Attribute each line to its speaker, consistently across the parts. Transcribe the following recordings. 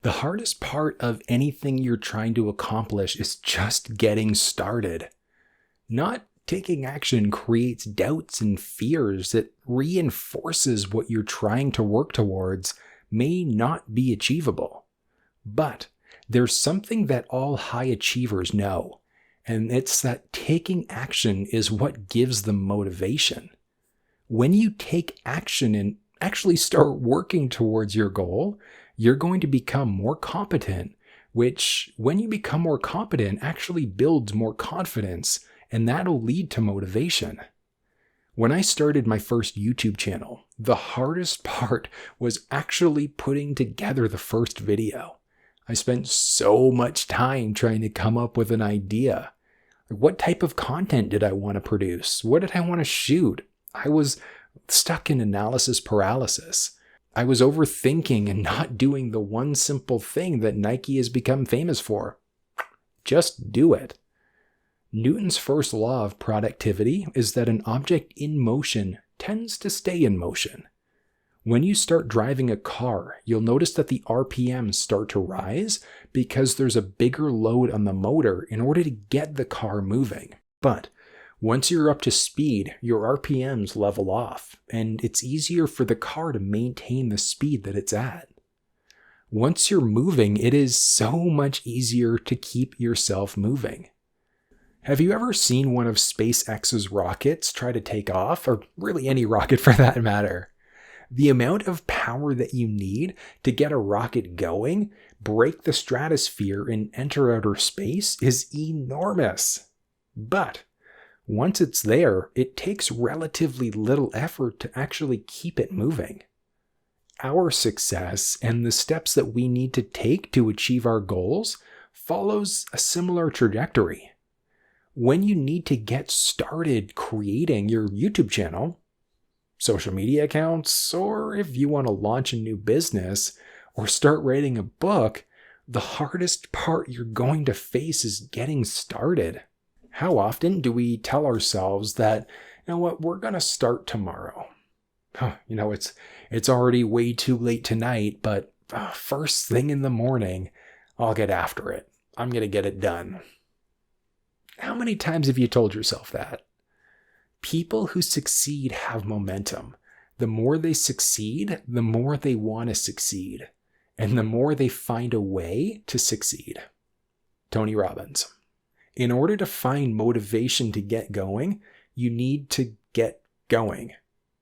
Speaker 1: The hardest part of anything you're trying to accomplish is just getting started. Not taking action creates doubts and fears that reinforces what you're trying to work towards may not be achievable. But there's something that all high achievers know, and it's that taking action is what gives them motivation. When you take action and actually start working towards your goal, you're going to become more competent, which, when you become more competent, actually builds more confidence, and that'll lead to motivation. When I started my first YouTube channel, the hardest part was actually putting together the first video. I spent so much time trying to come up with an idea. What type of content did I want to produce? What did I want to shoot? I was stuck in analysis paralysis. I was overthinking and not doing the one simple thing that Nike has become famous for. Just do it. Newton's first law of productivity is that an object in motion tends to stay in motion. When you start driving a car, you'll notice that the RPMs start to rise because there's a bigger load on the motor in order to get the car moving. But once you're up to speed, your RPMs level off, and it's easier for the car to maintain the speed that it's at. Once you're moving, it is so much easier to keep yourself moving. Have you ever seen one of SpaceX's rockets try to take off, or really any rocket for that matter? The amount of power that you need to get a rocket going, break the stratosphere, and enter outer space is enormous. But once it's there, it takes relatively little effort to actually keep it moving. Our success and the steps that we need to take to achieve our goals follows a similar trajectory. When you need to get started creating your YouTube channel, social media accounts, or if you want to launch a new business or start writing a book, the hardest part you're going to face is getting started. How often do we tell ourselves that, you know what, we're going to start tomorrow? It's already way too late tonight, but first thing in the morning, I'll get after it. I'm going to get it done. How many times have you told yourself that? People who succeed have momentum. The more they succeed, the more they want to succeed, and the more they find a way to succeed. Tony Robbins. In order to find motivation to get going, you need to get going.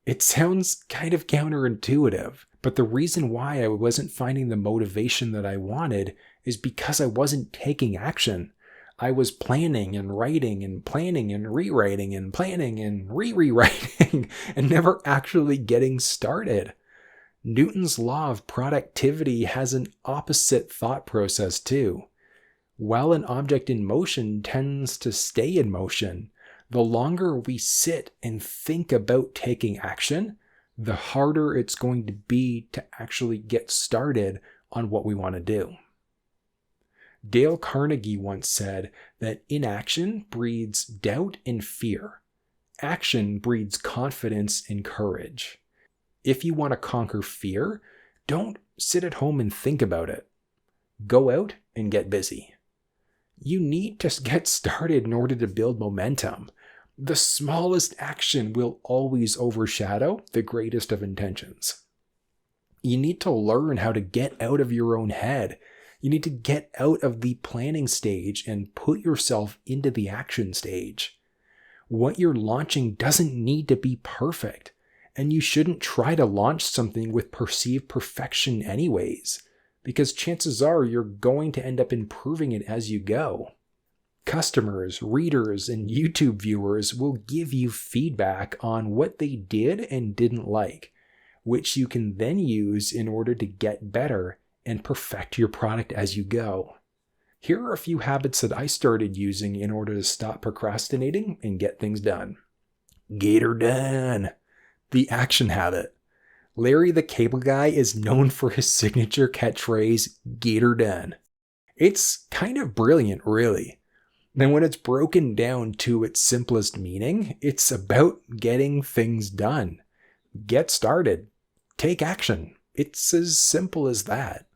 Speaker 1: It sounds kind of counterintuitive, but the reason why I wasn't finding the motivation that I wanted is because I wasn't taking action. I was planning and writing and planning and rewriting and planning and rewriting and never actually getting started. Newton's law of productivity has an opposite thought process too. While an object in motion tends to stay in motion, the longer we sit and think about taking action, the harder it's going to be to actually get started on what we want to do. Dale Carnegie once said that inaction breeds doubt and fear. Action breeds confidence and courage. If you want to conquer fear, don't sit at home and think about it. Go out and get busy. You need to get started in order to build momentum. The smallest action will always overshadow the greatest of intentions. You need to learn how to get out of your own head. You need to get out of the planning stage and put yourself into the action stage. What you're launching doesn't need to be perfect, and you shouldn't try to launch something with perceived perfection anyways, because chances are you're going to end up improving it as you go. Customers, readers, and YouTube viewers will give you feedback on what they did and didn't like, which you can then use in order to get better and perfect your product as you go. Here are a few habits that I started using in order to stop procrastinating and get things done. Get her done. The action habit. Larry the Cable Guy is known for his signature catchphrase, get her done. It's kind of brilliant, really. And when it's broken down to its simplest meaning, it's about getting things done. Get started. Take action. It's as simple as that.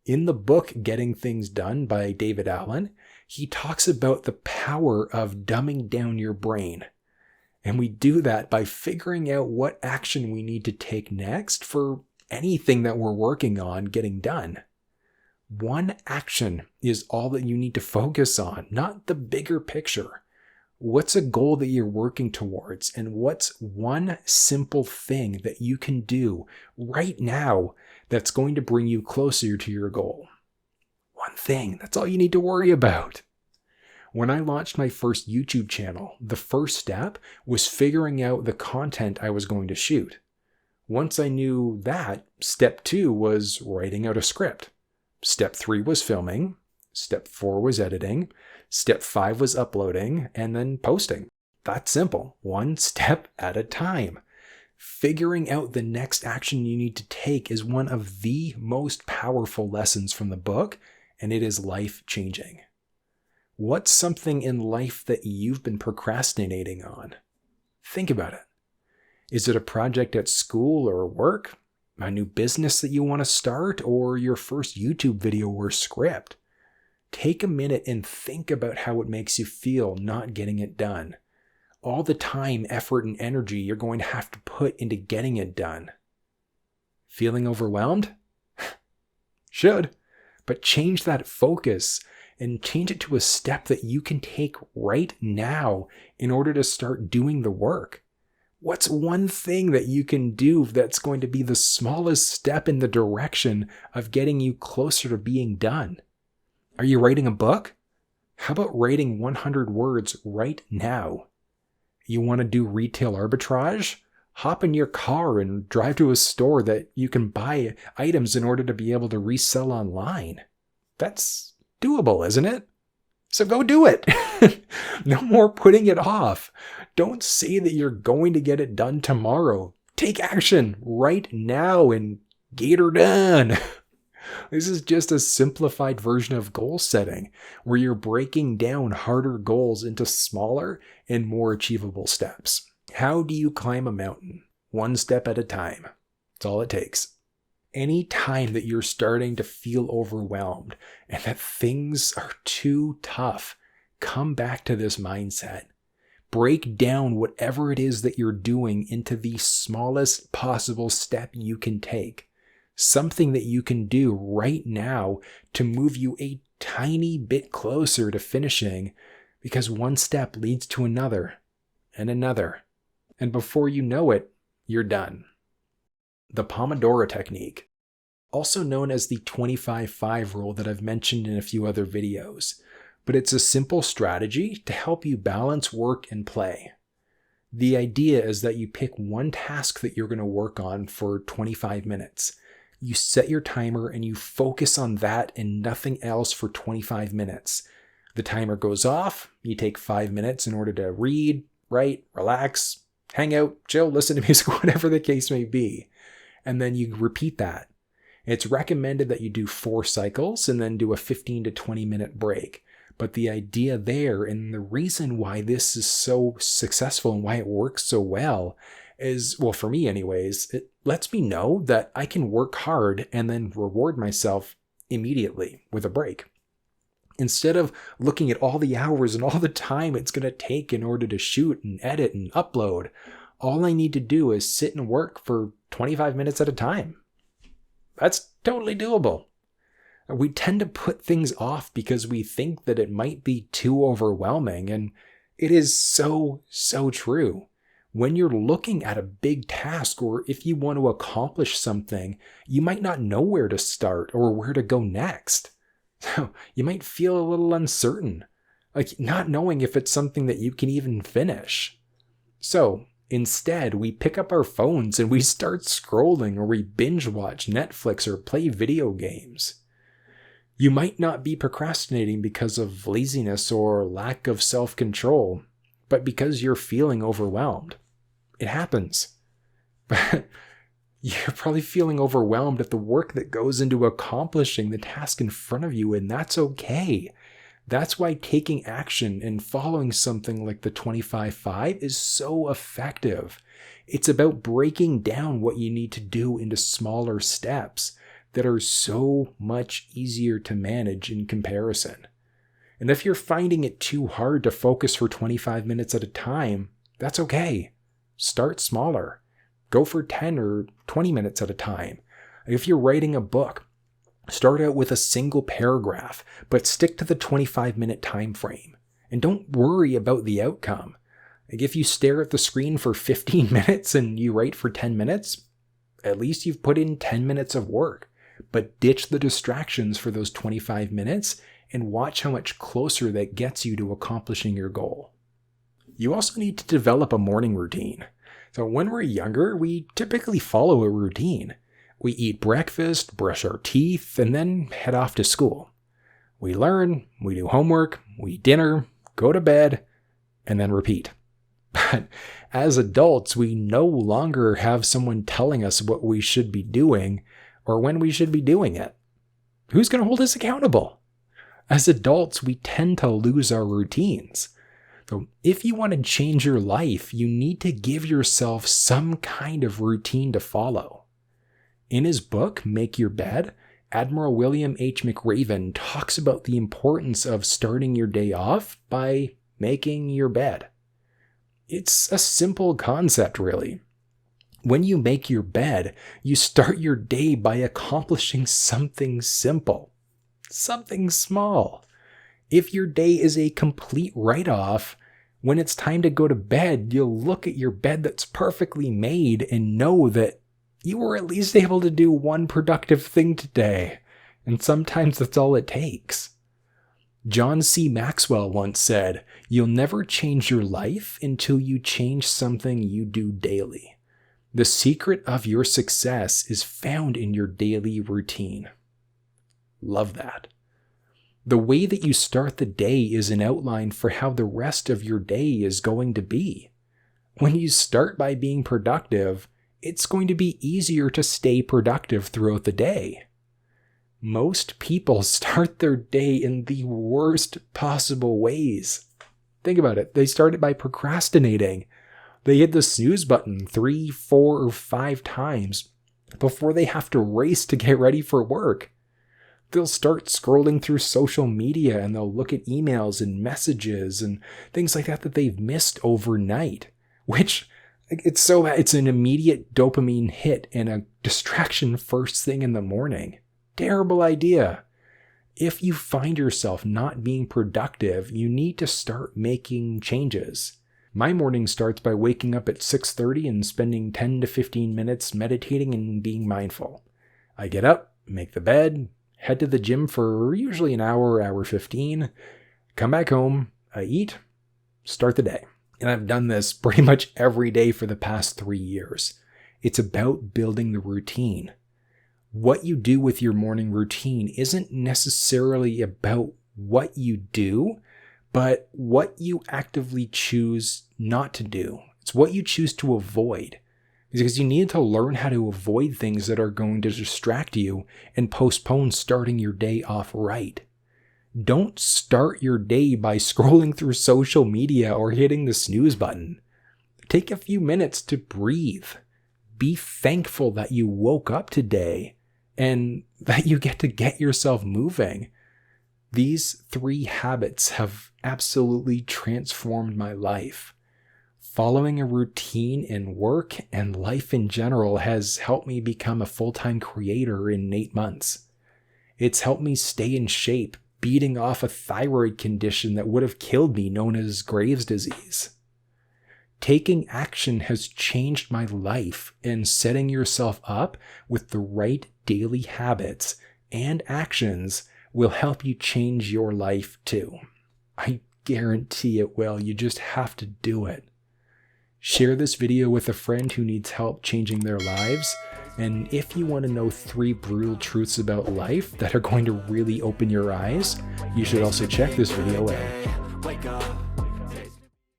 Speaker 1: In the book Getting Things Done by David Allen, he talks about the power of dumbing down your brain. And we do that by figuring out what action we need to take next for anything that we're working on getting done. One action is all that you need to focus on, not the bigger picture. What's a goal that you're working towards? And what's one simple thing that you can do right now that's going to bring you closer to your goal? One thing. That's all you need to worry about. When I launched my first YouTube channel, the first step was figuring out the content I was going to shoot. Once I knew that, step 2 was writing out a script. Step 3 was filming. Step 4 was editing. Step 5 was uploading and then posting. That's simple. One step at a time. Figuring out the next action you need to take is one of the most powerful lessons from the book, and it is life-changing. What's something in life that you've been procrastinating on? Think about it. Is it a project at school or work? A new business that you want to start, or your first YouTube video or script? Take a minute and think about how it makes you feel not getting it done. All the time, effort, and energy you're going to have to put into getting it done. Feeling overwhelmed? Should, but change that focus and change it to a step that you can take right now in order to start doing the work. What's one thing that you can do that's going to be the smallest step in the direction of getting you closer to being done? Are you writing a book? How about writing 100 words right now? You want to do retail arbitrage? Hop in your car and drive to a store that you can buy items in order to be able to resell online. That's doable, isn't it? So go do it. No more putting it off. Don't say that you're going to get it done tomorrow. Take action right now and get her done. This is just a simplified version of goal setting where you're breaking down harder goals into smaller and more achievable steps. How do you climb a mountain? One step at a time. That's all it takes. Any time that you're starting to feel overwhelmed and that things are too tough, come back to this mindset. Break down whatever it is that you're doing into the smallest possible step you can take. Something that you can do right now to move you a tiny bit closer to finishing, because one step leads to another and another. And before you know it, you're done. The Pomodoro Technique, also known as the 25-5 rule that I've mentioned in a few other videos, but it's a simple strategy to help you balance work and play. The idea is that you pick one task that you're going to work on for 25 minutes. You set your timer and you focus on that and nothing else for 25 minutes. The timer goes off, you take 5 minutes in order to read, write, relax, hang out, chill, listen to music, whatever the case may be. And then you repeat that. It's recommended that you do 4 cycles and then do a 15 to 20 minute break. But the idea there, and the reason why this is so successful and why it works so well is, well, for me anyways, it lets me know that I can work hard and then reward myself immediately with a break. Instead of looking at all the hours and all the time it's going to take in order to shoot and edit and upload, all I need to do is sit and work for 25 minutes at a time. That's totally doable. We tend to put things off because we think that it might be too overwhelming, and it is so true. When you're looking at a big task, or if you want to accomplish something, you might not know where to start or where to go next. So you might feel a little uncertain, like not knowing if it's something that you can even finish. So instead, we pick up our phones and we start scrolling, or we binge watch Netflix or play video games. You might not be procrastinating because of laziness or lack of self-control, but because you're feeling overwhelmed. It happens. But you're probably feeling overwhelmed at the work that goes into accomplishing the task in front of you, and that's okay. That's why taking action and following something like the 25-5 is so effective. It's about breaking down what you need to do into smaller steps. that are so much easier to manage in comparison. And if you're finding it too hard to focus for 25 minutes at a time, that's okay. Start smaller. Go for 10 or 20 minutes at a time. If you're writing a book, start out with a single paragraph, but stick to the 25-minute time frame. And don't worry about the outcome. Like if you stare at the screen for 15 minutes and you write for 10 minutes, at least you've put in 10 minutes of work. But ditch the distractions for those 25 minutes and watch how much closer that gets you to accomplishing your goal. You also need to develop a morning routine. So when we're younger, we typically follow a routine. We eat breakfast, brush our teeth, and then head off to school. We learn, we do homework, we eat dinner, go to bed, and then repeat. But as adults, we no longer have someone telling us what we should be doing or when we should be doing it. Who's going to hold us accountable? As adults, we tend to lose our routines. So if you want to change your life, you need to give yourself some kind of routine to follow. In his book, Make Your Bed, Admiral William H. McRaven talks about the importance of starting your day off by making your bed. It's a simple concept, really. When you make your bed, you start your day by accomplishing something simple, something small. If your day is a complete write-off, when it's time to go to bed, you'll look at your bed that's perfectly made and know that you were at least able to do one productive thing today. And sometimes that's all it takes. John C. Maxwell once said, "You'll never change your life until you change something you do daily. The secret of your success is found in your daily routine." Love that. The way that you start the day is an outline for how the rest of your day is going to be. When you start by being productive, it's going to be easier to stay productive throughout the day. Most people start their day in the worst possible ways. Think about it. They start it by procrastinating. They hit the snooze button 3, 4, or 5 times before they have to race to get ready for work. They'll start scrolling through social media and they'll look at emails and messages and things like that they've missed overnight, which it's an immediate dopamine hit and a distraction first thing in the morning. Terrible idea. If you find yourself not being productive, you need to start making changes. My morning starts by waking up at 6:30 and spending 10 to 15 minutes meditating and being mindful. I get up, make the bed, head to the gym for usually an hour, hour 15, come back home, I eat, start the day. And I've done this pretty much every day for the past 3 years. It's about building the routine. What you do with your morning routine isn't necessarily about what you do, but what you actively choose not to do. It's what you choose to avoid. Because you need to learn how to avoid things that are going to distract you and postpone starting your day off right. Don't start your day by scrolling through social media or hitting the snooze button. Take a few minutes to breathe. Be thankful that you woke up today and that you get yourself moving. These 3 habits have absolutely transformed my life. Following a routine in work and life in general has helped me become a full-time creator in 8 months. It's helped me stay in shape, beating off a thyroid condition that would have killed me known as Graves' disease. Taking action has changed my life, and setting yourself up with the right daily habits and actions will help you change your life too. I guarantee it will. You just have to do it. Share this video with a friend who needs help changing their lives. And if you want to know 3 brutal truths about life that are going to really open your eyes, you should also check this video out.